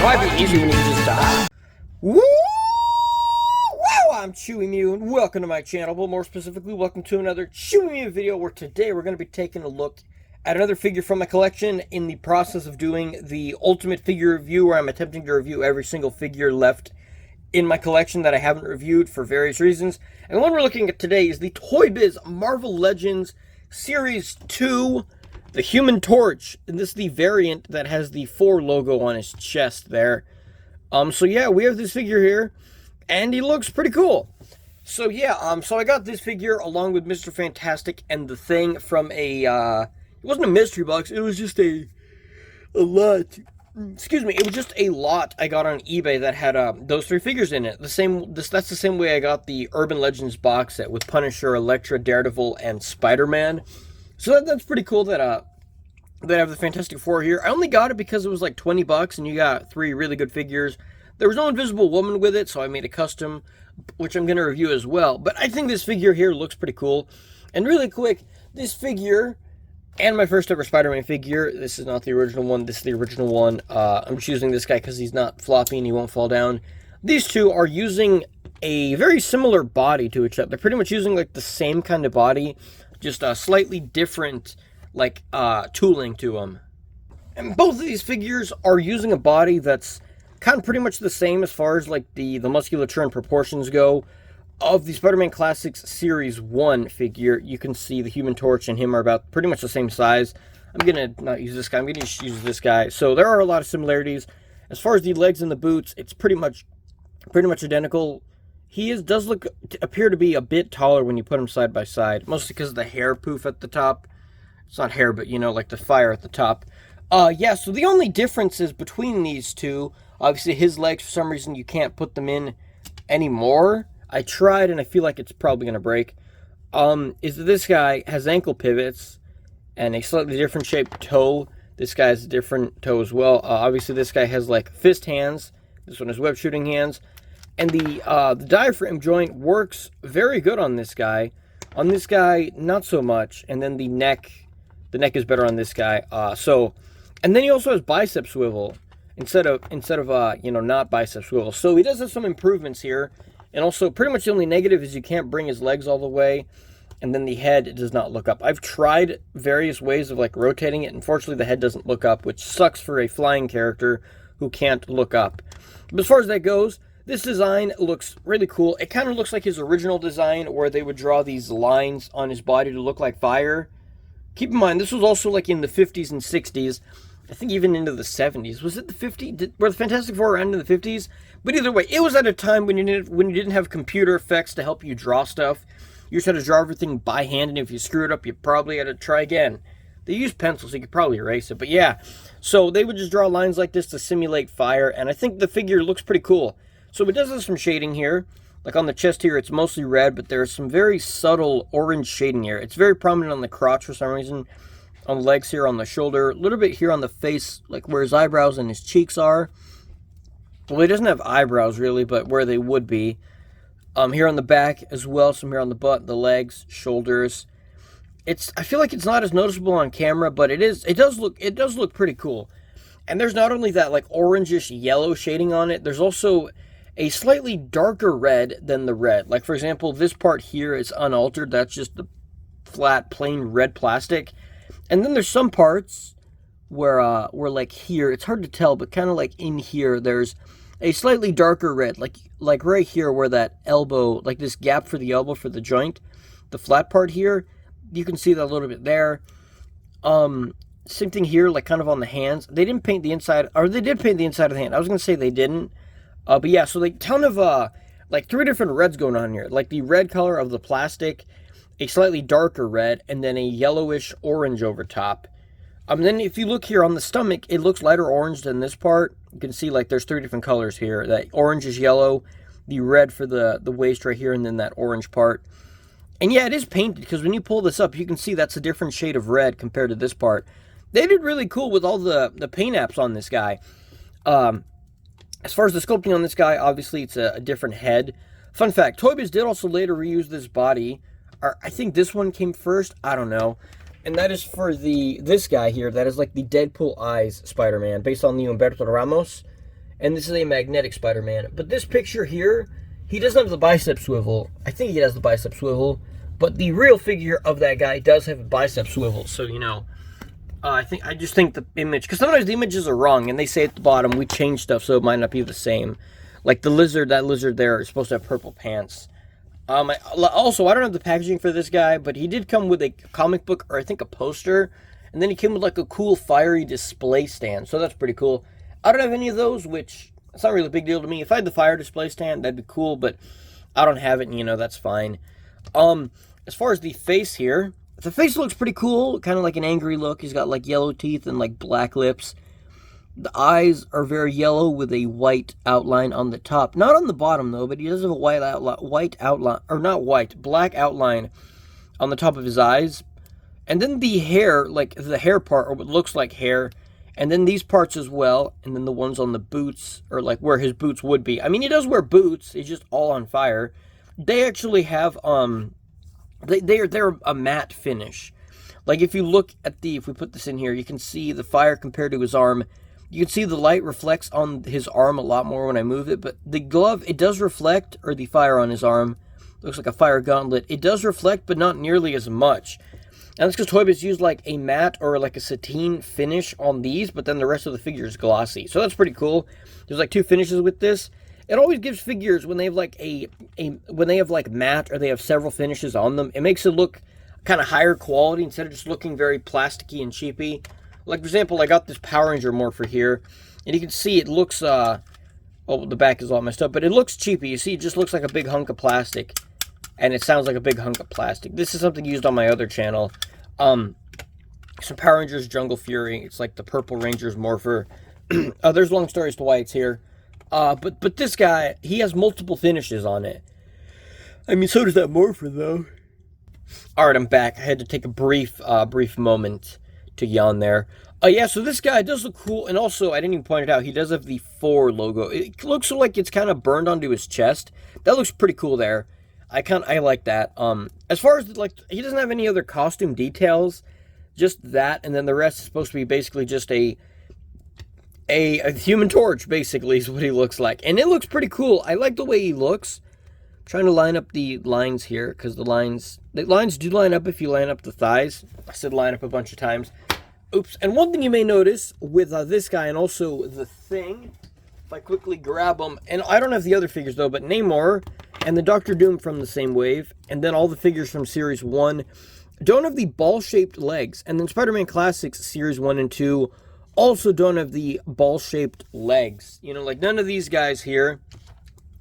Why be easy when you can just die? Woo! Wow, I'm Chewy Mew, and welcome to my channel. But more specifically, welcome to another Chewy Mew video, where today we're going to be taking a look at another figure from my collection in the process of doing the ultimate figure review, where I'm attempting to review every single figure left in my collection that I haven't reviewed for various reasons. And the one we're looking at today is the ToyBiz Marvel Legends Series 2, the Human Torch. And this is the variant that has the 4 logo on his chest there. So yeah, we have this figure here, and he looks pretty cool. So yeah, so I got this figure along with Mr. Fantastic and the Thing from a, it wasn't a mystery box, it was just a lot. Excuse me, it was just a lot I got on eBay that had those 3 figures in it. That's the same way I got the Urban Legends box set with Punisher, Elektra, Daredevil, and Spider-Man. So that's pretty cool that I have the Fantastic Four here. I only got it because it was like 20 bucks and you got 3 really good figures. There was no Invisible Woman with it, so I made a custom, which I'm going to review as well. But I think this figure here looks pretty cool. And really quick, this figure, and my first ever Spider-Man figure, this is not the original one, this is the original one. I'm choosing this guy because he's not floppy and he won't fall down. These two are using a very similar body to each other. They're pretty much using like the same kind of body, just a slightly different like tooling to them. And both of these figures are using a body that's kind of pretty much the same as far as like the musculature and proportions go of the Spider-Man Classics Series 1 figure. You can see the Human Torch and him are about pretty much the same size. I'm gonna not use this guy, I'm gonna just use this guy. So there are a lot of similarities. As far as the legs and the boots, it's pretty much identical. He does appear to be a bit taller when you put him side by side, mostly because of the hair poof at the top. It's not hair, but you know, like the fire at the top. Yeah, so the only differences between these two, obviously his legs, for some reason, you can't put them in anymore. I tried, and I feel like it's probably going to break. Is that this guy has ankle pivots and a slightly different shaped toe. This guy has a different toe as well. Obviously, this guy has like fist hands. This one has web shooting hands. And the diaphragm joint works very good on this guy. On this guy, not so much. And then the neck is better on this guy. And then he also has bicep swivel instead of not bicep swivel. So he does have some improvements here. And also, pretty much the only negative is you can't bring his legs all the way, and then the head does not look up. I've tried various ways of like rotating it. Unfortunately, the head doesn't look up, which sucks for a flying character who can't look up. But as far as that goes, this design looks really cool. It kind of looks like his original design, where they would draw these lines on his body to look like fire. Keep in mind, this was also like in the 50s and 60s. I think even into the 70s. Was it the 50s? Were the Fantastic Four around in the 50s? But either way, it was at a time when you didn't have computer effects to help you draw stuff. You just had to draw everything by hand, and if you screwed up, you probably had to try again. They used pencils, so you could probably erase it. But yeah, so they would just draw lines like this to simulate fire, and I think the figure looks pretty cool. So it does have some shading here. Like on the chest here, it's mostly red, but there's some very subtle orange shading here. It's very prominent on the crotch for some reason. On the legs here, on the shoulder, a little bit here on the face, like where his eyebrows and his cheeks are. Well, he doesn't have eyebrows really, but where they would be. Here on the back as well, some here on the butt, the legs, shoulders. I feel like it's not as noticeable on camera, but it does look pretty cool. And there's not only that like orangish yellow shading on it, there's also a slightly darker red than the red. Like for example, this part here is unaltered. That's just the flat, plain red plastic. And then there's some parts where like here, it's hard to tell, but kind of like in here, there's a slightly darker red, like right here where that elbow, like this gap for the elbow for the joint, the flat part here, you can see that a little bit there. Same thing here, like kind of on the hands. They didn't paint the inside, or they did paint the inside of the hand. I was going to say they didn't. But yeah, so like ton of, like 3 different reds going on here. Like the red color of the plastic, a slightly darker red, and then a yellowish orange over top. Then if you look here on the stomach, it looks lighter orange than this part. You can see like there's 3 different colors here. That orange is yellow, the red for the waist right here, and then that orange part. And yeah, it is painted, because when you pull this up, you can see that's a different shade of red compared to this part. They did really cool with all the paint apps on this guy. As far as the sculpting on this guy, obviously it's a different head. Fun fact, ToyBiz did also later reuse this body. Or I think this one came first, I don't know. And that is for this guy here, that is like the Deadpool Eyes Spider-Man, based on the Humberto Ramos. and this is a magnetic Spider-Man. But this picture here, he doesn't have the bicep swivel. I think he has the bicep swivel, but the real figure of that guy does have a bicep swivel. So, you know, I just think the image, because sometimes the images are wrong, and they say at the bottom, we change stuff so it might not be the same. Like the lizard, that lizard there is supposed to have purple pants. Also, I don't have the packaging for this guy, but he did come with a comic book, or I think a poster, and then he came with like a cool fiery display stand, so that's pretty cool. I don't have any of those, which it's not really a big deal to me. If I had the fire display stand, that'd be cool, but I don't have it, and you know, that's fine. As far as the face here, the face looks pretty cool, kind of like an angry look. He's got like yellow teeth and like black lips. The eyes are very yellow with a white outline on the top. Not on the bottom, though, but he does have a black outline on the top of his eyes. And then the hair, like the hair part, or what looks like hair, and then these parts as well, and then the ones on the boots, or like where his boots would be. I mean, he does wear boots, he's just all on fire. They actually have, they're a matte finish. Like if you look at if we put this in here, you can see the fire compared to his arm. You can see the light reflects on his arm a lot more when I move it, but the glove, it does reflect, or the fire on his arm, looks like a fire gauntlet. It does reflect, but not nearly as much. And that's because ToyBiz used like a matte or like a sateen finish on these, but then the rest of the figure is glossy. So that's pretty cool. There's like two finishes with this. It always gives figures when they have like when they have like matte or they have several finishes on them, it makes it look kind of higher quality instead of just looking very plasticky and cheapy. Like, for example, I got this Power Ranger morpher here, and you can see it looks, oh, the back is all messed up, but it looks cheapy. You see, it just looks like a big hunk of plastic, and it sounds like a big hunk of plastic. This is something used on my other channel. Some Power Rangers Jungle Fury. It's like the Purple Rangers morpher. There's long stories to why it's here. But this guy, he has multiple finishes on it. I mean, so does that morpher, though. All right, I'm back. I had to take a brief moment to yawn there. Yeah, so this guy does look cool, and also, I didn't even point it out, he does have the 4 logo. It looks like it's kind of burned onto his chest. That looks pretty cool there. I like that. As far as, like, he doesn't have any other costume details, just that, and then the rest is supposed to be basically just a Human Torch, basically, is what he looks like. And it looks pretty cool. I like the way he looks. I'm trying to line up the lines here, because the lines do line up if you line up the thighs. I said line up a bunch of times. Oops. And one thing you may notice with this guy, and also the Thing, if I quickly grab them, and I don't have the other figures though, but Namor and the Doctor Doom from the same wave, and then all the figures from Series 1 don't have the ball-shaped legs. And then Spider-Man Classics Series 1 and 2 also don't have the ball-shaped legs. You know, like none of these guys here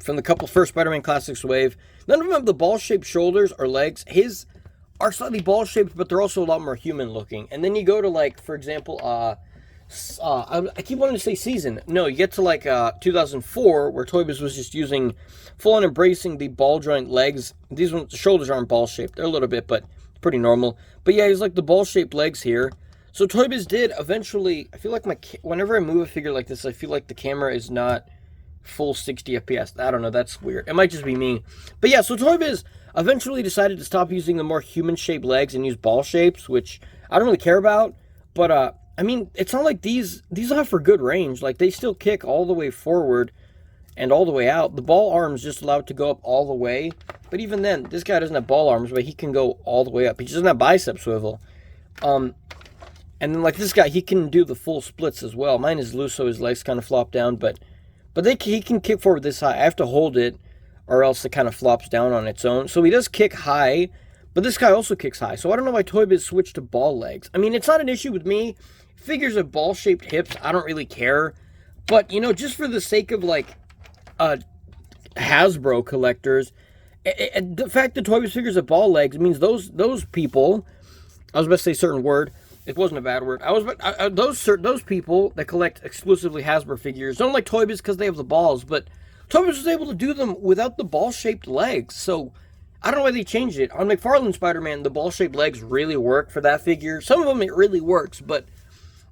from the first Spider-Man Classics wave, none of them have the ball-shaped shoulders or legs. His are slightly ball-shaped, but they're also a lot more human-looking. And then you go to, like, for example, I keep wanting to say Season. No, you get to, like, 2004, where ToyBiz was just using, full-on embracing the ball-joint legs. These ones, the shoulders aren't ball-shaped. They're a little bit, but pretty normal. But yeah, he's like the ball-shaped legs here. So ToyBiz did eventually, I feel like whenever I move a figure like this, I feel like the camera is not full 60 FPS. I don't know, that's weird. It might just be me. But yeah, so ToyBiz eventually decided to stop using the more human-shaped legs and use ball shapes, which I don't really care about. But, I mean, it's not like these are for good range. Like, they still kick all the way forward and all the way out. The ball arm's just allowed to go up all the way. But even then, this guy doesn't have ball arms, but he can go all the way up. He just doesn't have bicep swivel. And then, like, this guy, he can do the full splits as well. Mine is loose, so his legs kind of flop down, but he can kick forward this high. I have to hold it, or else it kind of flops down on its own. So he does kick high, but this guy also kicks high. So I don't know why ToyBiz switched to ball legs. I mean, it's not an issue with me. Figures of ball-shaped hips, I don't really care. But, you know, just for the sake of, like, Hasbro collectors, the fact that ToyBiz figures have ball legs means those people, I was about to say a certain word, it wasn't a bad word. Those people that collect exclusively Hasbro figures don't like ToyBiz because they have the balls, but ToyBiz was able to do them without the ball-shaped legs. So I don't know why they changed it. On McFarlane Spider-Man, the ball-shaped legs really work for that figure. Some of them it really works, but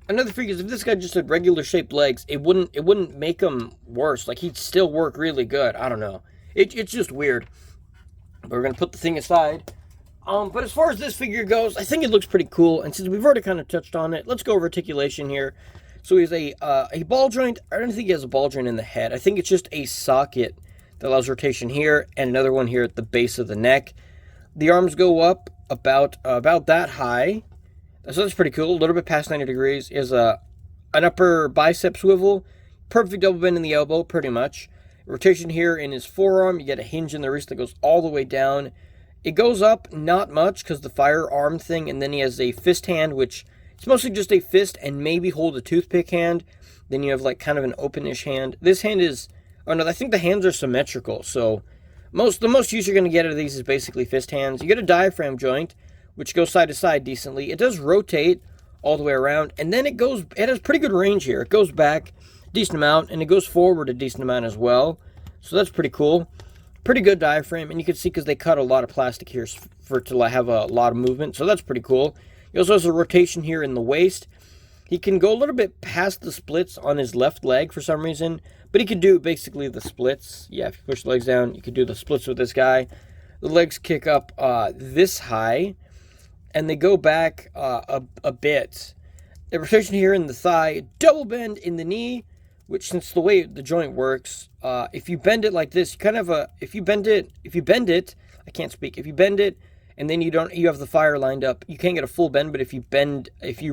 another figure is if this guy just had regular shaped legs, it wouldn't make him worse. Like, he'd still work really good. I don't know. It's just weird. But we're gonna put the thing aside. But as far as this figure goes, I think it looks pretty cool. And since we've already kind of touched on it, let's go over articulation here. So he has a ball joint. I don't think he has a ball joint in the head. I think it's just a socket that allows rotation here, and another one here at the base of the neck. The arms go up about that high. So that's pretty cool. A little bit past 90 degrees. Is an upper bicep swivel. Perfect double bend in the elbow, pretty much. Rotation here in his forearm. You get a hinge in the wrist that goes all the way down. It goes up not much because the firearm thing, and then he has a fist hand, which it's mostly just a fist and maybe hold a toothpick hand. Then you have like kind of an openish hand. This hand is, oh no, I think the hands are symmetrical. So the most use you're going to get out of these is basically fist hands. You get a diaphragm joint, which goes side to side decently. It does rotate all the way around, and then it has pretty good range here. It goes back a decent amount, and it goes forward a decent amount as well. So that's pretty cool. Pretty good diaphragm, and you can see because they cut a lot of plastic here for it to have a lot of movement, so that's pretty cool. He also has a rotation here in the waist. He can go a little bit past the splits on his left leg for some reason, but he could do basically the splits. Yeah, if you push the legs down, you could do the splits with this guy. The legs kick up this high, and they go back a bit. The rotation here in the thigh, double bend in the knee, which, since the way the joint works, if you bend it like this, if you bend it, I can't speak. If you bend it and then you have the fire lined up, you can't get a full bend. But if you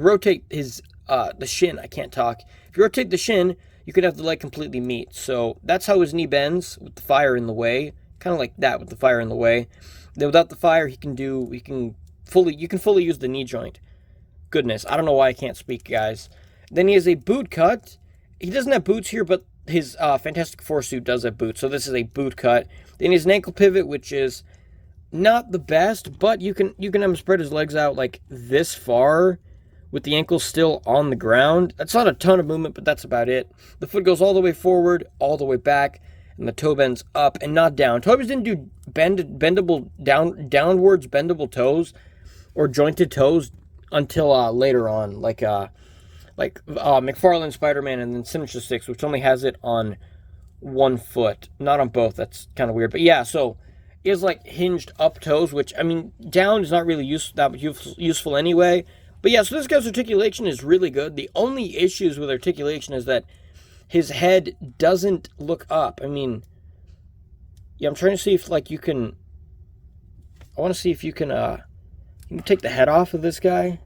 rotate his the shin, I can't talk. If you rotate the shin, you can have the leg completely meet. So that's how his knee bends with the fire in the way, kind of like that with the fire in the way. Then without the fire, you can fully use the knee joint. Goodness, I don't know why I can't speak, guys. Then he has a boot cut. He doesn't have boots here, but his Fantastic Four suit does have boots, so this is a boot cut. Then he has an ankle pivot, which is not the best, but you can have him spread his legs out like this far with the ankles still on the ground. That's not a ton of movement, but that's about it. The foot goes all the way forward, all the way back, and the toe bends up and not down. ToyBiz didn't do downwards bendable toes or jointed toes until later on, like McFarlane Spider-Man and then Sinister Six, which only has it on one foot, not on both. That's kind of weird. But yeah, so it has like hinged up toes, which, I mean, down is not really useful anyway. But yeah, so this guy's articulation is really good. The only issues with articulation is that his head doesn't look up. I mean, yeah, I'm trying to see if like you can. I want to see if you can take the head off of this guy.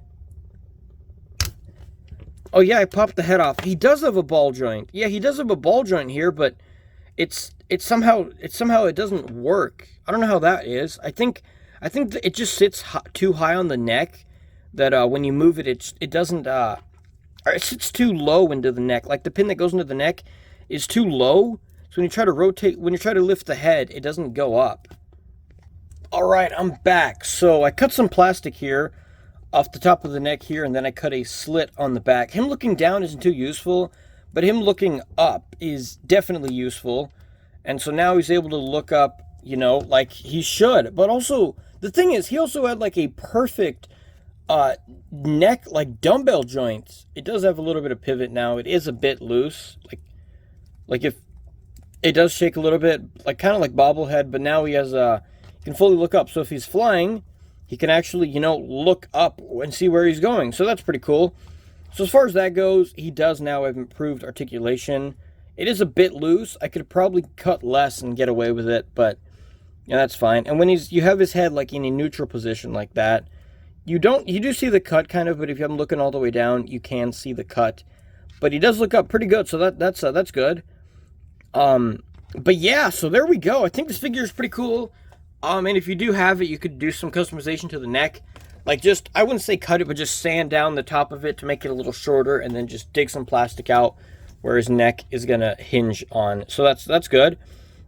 Oh yeah, I popped the head off. He does have a ball joint. Yeah, he does have a ball joint here, but it somehow it doesn't work. I don't know how that is. I think that it just sits too high on the neck. That when you move it, it doesn't. It sits too low into the neck. Like the pin that goes into the neck is too low. So when you try to rotate, when you try to lift the head, it doesn't go up. All right, I'm back. So I cut some plastic here off the top of the neck here, and then I cut a slit on the back. Him looking down isn't too useful, but him looking up is definitely useful. And so now he's able to look up, you know, like he should. But also, the thing is, he also had like a perfect neck, like dumbbell joints. It does have a little bit of pivot now. It is a bit loose. Like if it does shake a little bit, like kind of like bobblehead, but now he has he can fully look up. So if he's flying, he can actually, you know, look up and see where he's going. So that's pretty cool. So as far as that goes, he does now have improved articulation. It is a bit loose. I could probably cut less and get away with it, but yeah, that's fine. And when you have his head like in a neutral position like that, you do see the cut kind of, but if you have him looking all the way down, you can see the cut. But he does look up pretty good, so that's good. But yeah, so there we go. I think this figure is pretty cool. And if you do have it, you could do some customization to the neck. Like just, I wouldn't say cut it, but just sand down the top of it to make it a little shorter, and then just dig some plastic out where his neck is gonna hinge on. So that's good.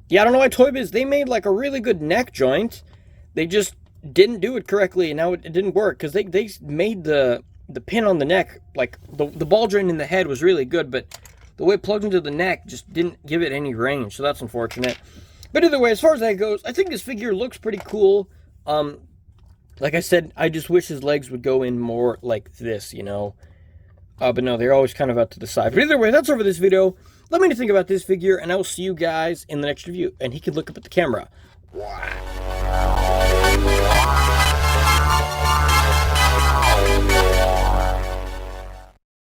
Yeah, I don't know why ToyBiz, they made like a really good neck joint. They just didn't do it correctly, and now it didn't work, because they made the pin on the neck, like the ball joint in the head was really good, but the way it plugged into the neck just didn't give it any range, so that's unfortunate. But either way, as far as that goes, I think this figure looks pretty cool. Like I said, I just wish his legs would go in more like this, you know. But no, they're always kind of out to the side. But either way, that's over this video. Let me know what you think about this figure, and I will see you guys in the next review. And he can look up at the camera. Wow.